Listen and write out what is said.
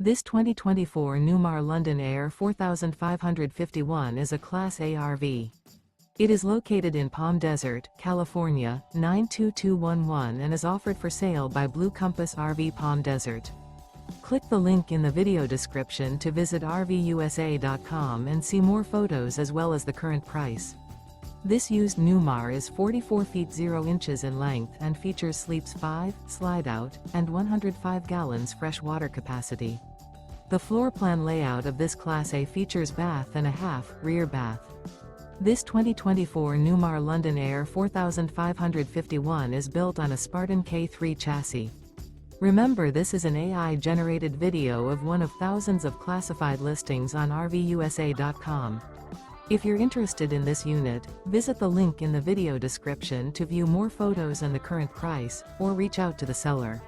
This 2024 Newmar London Aire 4551 is a Class A RV. It is located in Palm Desert, California, 92211 and is offered for sale by Blue Compass RV Palm Desert. Click the link in the video description to visit RVUSA.com and see more photos as well as the current price. This used Newmar is 44 feet 0 inches in length and features sleeps 5, Slideout, and 105 gallons fresh water capacity. The floor plan layout of this Class A features bath and a half, rear bath. This 2024 Newmar London Aire 4551 is built on a Spartan K3 chassis. Remember, this is an AI-generated video of one of thousands of classified listings on RVUSA.com. If you're interested in this unit, visit the link in the video description to view more photos and the current price, or reach out to the seller.